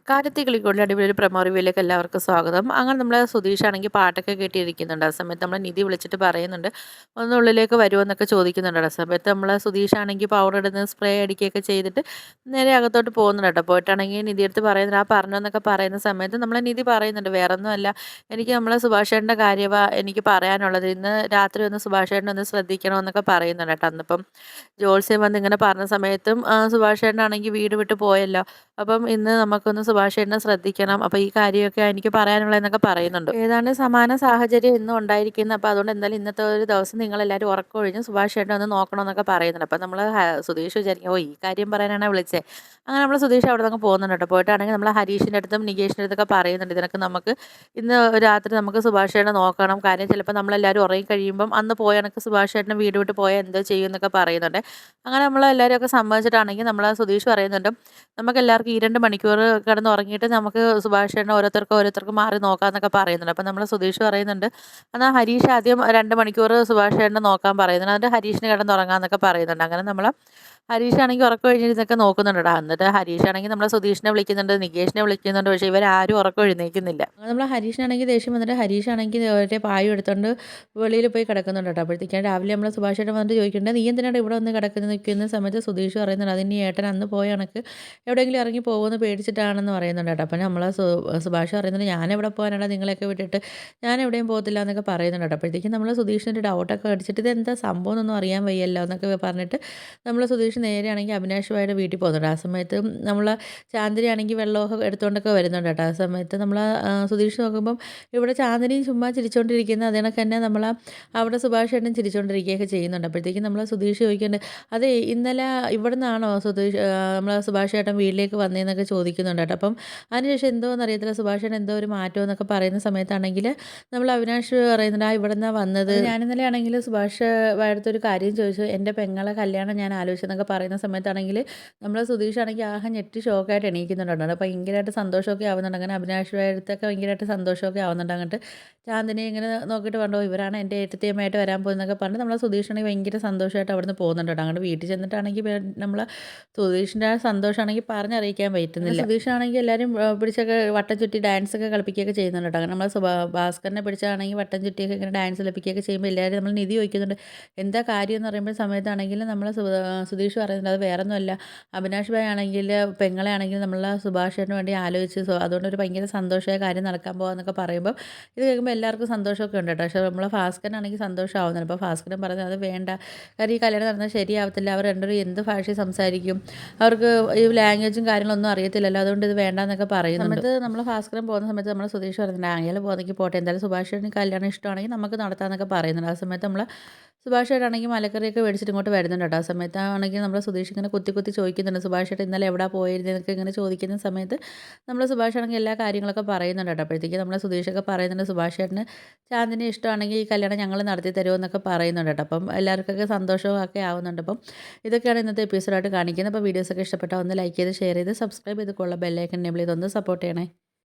കാര്യത്തിൽ കളിക്കൊണ്ട് അടിപൊളി ഒരു പ്രൊമോ റിവ്യൂയിലേക്ക് എല്ലാവർക്കും സ്വാഗതം. അങ്ങനെ നമ്മളെ സുധീഷാണെങ്കിൽ പാട്ടൊക്കെ കേട്ടിരിക്കുന്നുണ്ട്. ആ സമയത്ത് നമ്മളെ നിധി വിളിച്ചിട്ട് പറയുന്നുണ്ട്, ഒന്ന് ഉള്ളിലേക്ക് വരുമോ എന്നൊക്കെ ചോദിക്കുന്നുണ്ട്. ആ സമയത്ത് നമ്മളെ സുധീഷാണെങ്കിൽ പൗഡർ ഇടുന്ന സ്പ്രേ അടിക്കുകയൊക്കെ ചെയ്തിട്ട് നേരെ അകത്തോട്ട് പോകുന്നുണ്ട് കേട്ടോ. പോയിട്ടാണെങ്കിൽ നിധിയെടുത്ത് പറയുന്നുണ്ട്, ആ പറഞ്ഞെന്നൊക്കെ പറയുന്ന സമയത്ത് നമ്മളെ നിധി പറയുന്നുണ്ട്, വേറൊന്നുമല്ല, എനിക്ക് നമ്മളെ സുഭാഷേട്ടൻ്റെ കാര്യമാ എനിക്ക് പറയാനുള്ളത്. ഇന്ന് രാത്രി ഒന്ന് സുഭാഷേട്ടനെ ഒന്ന് ശ്രദ്ധിക്കണമെന്നൊക്കെ പറയുന്നുണ്ട് കേട്ടോ. അന്നിപ്പം ജോത്സ്യം വന്ന് ഇങ്ങനെ പറഞ്ഞ സമയത്തും സുഭാഷേട്ടനാണെങ്കിൽ വീട് വിട്ട് പോയല്ലോ. അപ്പം ഇന്ന് നമുക്കൊന്ന് സുഭാഷേട്ടനെ ശ്രദ്ധിക്കണം. അപ്പോൾ ഈ കാര്യമൊക്കെ എനിക്ക് പറയാനുള്ളതെന്നൊക്കെ പറയുന്നുണ്ട്. ഏതാണ്ട് സമാന സാഹചര്യം ഇന്നും ഉണ്ടായിരിക്കുന്നു. അപ്പോൾ അതുകൊണ്ട് എന്തായാലും ഇന്നത്തെ ഒരു ദിവസം നിങ്ങളെല്ലാവരും ഉറക്കമൊഴിഞ്ഞ് സുഭാഷേട്ടനെ ഒന്ന് നോക്കണമെന്നൊക്കെ പറയുന്നുണ്ട്. അപ്പോൾ നമ്മൾ സുധീഷ് വിചാരിക്കും, ഓ ഈ കാര്യം പറയാനാണ് വിളിച്ചത്. അങ്ങനെ നമ്മൾ സുധീഷ് അവിടെ നിന്ന് പോകുന്നുണ്ട് കേട്ടോ. പോയിട്ടാണെങ്കിൽ നമ്മൾ ഹരീഷിൻ്റെ അടുത്തും നികേഷിൻ്റെ അടുത്തൊക്കെ പറയുന്നുണ്ട്, ഇതിനൊക്കെ നമുക്ക് ഇന്ന് രാത്രി നമുക്ക് സുഭാഷേട്ടനെ നോക്കണം. കാര്യം ചിലപ്പോൾ നമ്മളെല്ലാവരും ഉറങ്ങി കഴിയുമ്പം അന്ന് പോയ കണക്ക് സുഭാഷേട്ടനെ വീട് വിട്ട് പോയാൽ എന്തോ ചെയ്യും എന്നൊക്കെ പറയുന്നുണ്ട്. അങ്ങനെ നമ്മളെല്ലാവരും ഒക്കെ സമ്മതിച്ചിട്ടാണെങ്കിൽ നമ്മൾ സുധീഷ് പറയുന്നുണ്ട്, നമുക്കെല്ലാവർക്കും ഈ 2 മണിക്കൂർ കിടന്ന് ഉറങ്ങിയിട്ട് നമുക്ക് സുഭാഷേട്ടനെ ഓരോരുത്തർക്ക് മാറി നോക്കാമെന്നൊക്കെ പറയുന്നുണ്ട്. അപ്പം നമ്മൾ സുധീഷ് പറയുന്നുണ്ട്, എന്നാൽ ഹരീഷ് ആദ്യം 2 മണിക്കൂർ സുഭാഷേട്ടനെ നോക്കാൻ പറയുന്നുണ്ട്, എന്നിട്ട് ഹരീഷിന് കിടന്നുറങ്ങാമെന്നൊക്കെ പറയുന്നുണ്ട്. അങ്ങനെ നമ്മൾ ഹരീഷാണെങ്കിൽ ഉറക്കം കഴിഞ്ഞിരുന്നൊക്കെ നോക്കുന്നുണ്ട്. എന്നിട്ട് ഹരീഷാണെങ്കിൽ നമ്മളെ സുധീഷിനെ വിളിക്കുന്നുണ്ട്, നികേഷിനെ വിളിക്കുന്നുണ്ട്. പക്ഷേ ഇവരാരും ഉറക്കം എഴുന്നേൽക്കുന്നില്ല. അങ്ങനെ നമ്മൾ ഹരീഷിനാണെങ്കിൽ ദേഷ്യം വന്നിട്ട് ഹരീഷാണെങ്കിൽ ഒരേ പായും എടുത്തുകൊണ്ട് വെളിയിൽ പോയി കിടക്കുന്നുണ്ട് കേട്ടോ. അപ്പോഴത്തേക്കാണ് രാവിലെ നമ്മളെ സുഭാഷേട്ടൻ വന്നിട്ട് ചോദിക്കുന്നുണ്ട്, നീ എന്തിനാണ് ഇവിടെ വന്ന് കിടക്കുന്നത് നിൽക്കുന്ന സമയത്ത് സുധീഷ് പറയുന്നുണ്ട്, അതിന് ഏട്ടൻ അന്ന് പോയ കണക്ക് എവിടെയെങ്കിലും ഇറങ്ങി പോകുമെന്ന് പേടിച്ചിട്ടാണെന്ന് പറയുന്നുണ്ട് കേട്ടോ. അപ്പം നമ്മൾ സുഭാഷ് പറയുന്നുണ്ട്, ഞാനെവിടെ പോകാനാണ് നിങ്ങളെയൊക്കെ വിട്ടിട്ട്, ഞാൻ എവിടെയും പോകത്തില്ല എന്നൊക്കെ പറയുന്നുണ്ട് കേട്ടോ. അപ്പോഴത്തേക്കും നമ്മൾ സുധീഷിൻ്റെ ഡൗട്ടൊക്കെ അടിച്ചിട്ട് ഇതെന്താ സംഭവം എന്നൊന്നും അറിയാൻ വയ്യല്ലോ എന്നൊക്കെ പറഞ്ഞിട്ട് നമ്മൾ സുധീഷ് നേരെയാണെങ്കിൽ അവിനാഷുമായിട്ട് വീട്ടിൽ പോകുന്നുണ്ട്. ആ സമയത്ത് നമ്മൾ ചാന്ദിനി ആണെങ്കിൽ വെള്ളമൊക്കെ എടുത്തുകൊണ്ടൊക്കെ വരുന്നുണ്ട് കേട്ടോ. ആ സമയത്ത് നമ്മൾ സുധീഷ് നോക്കുമ്പം ഇവിടെ ചാന്ദിനി ചുമ്മാ ചിരിച്ചുകൊണ്ടിരിക്കുന്ന അതേ കണക്ക് തന്നെ നമ്മൾ അവിടെ സുഭാഷ് ഏട്ടൻ ചിരിച്ചുകൊണ്ടിരിക്കുകയൊക്കെ ചെയ്യുന്നുണ്ട്. അപ്പോഴത്തേക്കും നമ്മൾ സുധീഷ് ചോദിക്കുന്നുണ്ട്, അതെ ഇന്നലെ ഇവിടെ നിന്നാണോ നമ്മളെ സുഭാഷ് ഏട്ടൻ വീട്ടിലേക്ക് വന്നതെന്നൊക്കെ ചോദിക്കുന്നുണ്ട് കേട്ടോ. അപ്പം അതിനുശേഷം എന്തോന്ന് അറിയത്തില്ല, സുഭാഷ് ഏട്ടൻ എന്തോ ഒരു മാറ്റം എന്നൊക്കെ പറയുന്ന സമയത്താണെങ്കിൽ നമ്മൾ അവിനാഷ് പറയുന്നുണ്ട്, ആ ഇവിടെ നിന്നാണ് വന്നത്. ഞാൻ ഇന്നലെ ആണെങ്കിൽ സുഭാഷ് അടുത്തൊരു കാര്യം ചോദിച്ചു, എൻ്റെ പെങ്ങളെ കല്യാണം ഞാൻ ആലോചിച്ചെന്നൊക്കെ പറയുന്ന സമയത്താണെങ്കിൽ നമ്മൾ സുധീഷാണെങ്കിൽ ആകെ ഞെട്ടി ഷോക്കായിട്ട് എണീക്കുന്നുണ്ട്. ഭയങ്കരമായിട്ട് സന്തോഷമൊക്കെ ആവുന്നുണ്ട്. അങ്ങനെ അവിനാഷ് അടുത്തൊക്കെ ഭയങ്കരമായിട്ട് സന്തോഷമൊക്കെ ആവുന്നുണ്ട്. അങ്ങോട്ട് ചാന്ദിനി ഇങ്ങനെ നോക്കിയിട്ട് പറഞ്ഞു, ഇവരാണ് എൻ്റെ ഏട്ടത്തിയമ്മയായിട്ട് വരാൻ പോകുന്നതൊക്കെ പറഞ്ഞ് നമ്മളെ സുധീഷാണെങ്കിൽ ഭയങ്കര സന്തോഷമായിട്ട് അവിടെ നിന്ന് പോകുന്നുണ്ട് കേട്ടോ. അങ്ങോട്ട് വീട്ടിൽ ചെന്നിട്ടാണെങ്കിൽ നമ്മൾ സുധീഷിൻ്റെ ആ സന്തോഷമാണെങ്കിൽ പറഞ്ഞറിയിക്കാൻ പറ്റുന്നില്ല. സുധീഷാണെങ്കിൽ എല്ലാവരും പിടിച്ചൊക്കെ വട്ടം ചുറ്റി ഡാൻസൊക്കെ കളിപ്പിക്കുകയൊക്കെ ചെയ്യുന്നുണ്ട് കേട്ടോ. അങ്ങനെ നമ്മൾ ഭാസ്കറിനെ പിടിച്ചാണെങ്കിൽ വട്ടം ചുറ്റിയൊക്കെ ഇങ്ങനെ ഡാൻസ് കളിപ്പിക്കുകയൊക്കെ ചെയ്യുമ്പോൾ എല്ലാവരും നമ്മൾ നിധി ചോദിക്കുന്നുണ്ട്, എന്താ കാര്യം എന്ന് പറയുമ്പോൾ സമയത്താണെങ്കിൽ നമ്മൾ സുധീഷ് പറയുന്നുണ്ട്, അത് വേറൊന്നുമല്ല, അവിനാഷ് ഭായ് ആണെങ്കിൽ പെങ്ങളെ ആണെങ്കിൽ നമ്മളെ സുഭാഷേട്ടന് വേണ്ടി ആലോചിച്ച് അതുകൊണ്ട് ഒരു ഭയങ്കര സന്തോഷമായ കാര്യം നടക്കാൻ പോകാമെന്നൊക്കെ പറയുമ്പോൾ ഇത് കേൾക്കുമ്പോൾ എല്ലാവർക്കും സന്തോഷമൊക്കെ ഉണ്ട് കേട്ടോ. പക്ഷേ നമ്മളെ ഭാസ്കരനാണെങ്കിൽ സന്തോഷമാവുന്നില്ല. അപ്പോൾ ഭാസ്കരൻ പറഞ്ഞത് അത് വേണ്ട, കാര്യം ഈ കല്യാണം നടന്നാൽ ശരിയാവത്തില്ല, അവർ രണ്ടുപേരും എന്ത് ഭാഷ സംസാരിക്കും, അവർക്ക് ഈ ലാംഗ്വേജും കാര്യങ്ങളൊന്നും അറിയത്തില്ലല്ലോ, അതുകൊണ്ട് ഇത് വേണ്ടാന്നൊക്കെ പറയുന്നുണ്ട്. സമയത്ത് നമ്മൾ ഭാസ്കരൻ പോകുന്ന സമയത്ത് നമ്മൾ സുധീഷ് പറയുന്നുണ്ട്, ആയാലും പോകുന്നെങ്കിൽ പോട്ടെ, എന്തായാലും സുഭാഷേട്ടന് കല്യാണം ഇഷ്ടമാണെങ്കിൽ നമുക്ക് നടത്താമെന്നൊക്കെ പറയുന്നുണ്ട്. ആ സമയത്ത് നമ്മൾ സുഭാഷ് ഏട്ടനാണെങ്കിൽ മലക്കറിയൊക്കെ മേടിച്ചിട്ട് ഇങ്ങോട്ട് വരുന്നുണ്ട് കേട്ടോ. ആ സമയത്താണെങ്കിൽ നമ്മൾ സുധീഷ് ഇങ്ങനെ കുത്തി കുത്തി ചോദിക്കുന്നുണ്ട്, സുഭാഷ് ഏട്ടൻ ഇന്നലെ എവിടെ പോയിരുന്നതൊക്കെ ഇങ്ങനെ ചോദിക്കുന്ന സമയത്ത് നമ്മൾ സുഭാഷ് ആണെങ്കിൽ എല്ലാ കാര്യങ്ങളൊക്കെ പറയുന്നുണ്ട് കേട്ടോ. അപ്പോഴത്തേക്ക് നമ്മൾ സുധീഷൊക്കെ പറയുന്നുണ്ട്, സുഭാഷ് ഏട്ടന് ചാന്ദിനി ഇഷ്ടമാണെങ്കിൽ ഈ കല്യാണം ഞങ്ങൾ നടത്തി തരുമെന്നൊക്കെ പറയുന്നുണ്ട് കേട്ടോ. അപ്പം എല്ലാവർക്കൊക്കെ സന്തോഷവും ഒക്കെ ആവുന്നുണ്ട്. അപ്പം ഇതൊക്കെയാണ് ഇന്നത്തെ എപ്പിസോഡായിട്ട് കാണിക്കുന്നത്. അപ്പോൾ വീഡിയോസൊക്കെ ഇഷ്ടപ്പെട്ടാൽ ഒന്ന് ലൈക്ക് ചെയ്ത് ഷെയർ ചെയ്ത് സബ്സ്ക്രൈബ് ചെയ്ത് കൊള്ള ബെല്ലൈക്കൺ എനേബിൾ ചെയ്ത് ഒന്ന് സപ്പോർട്ട് ചെയ്യണേ.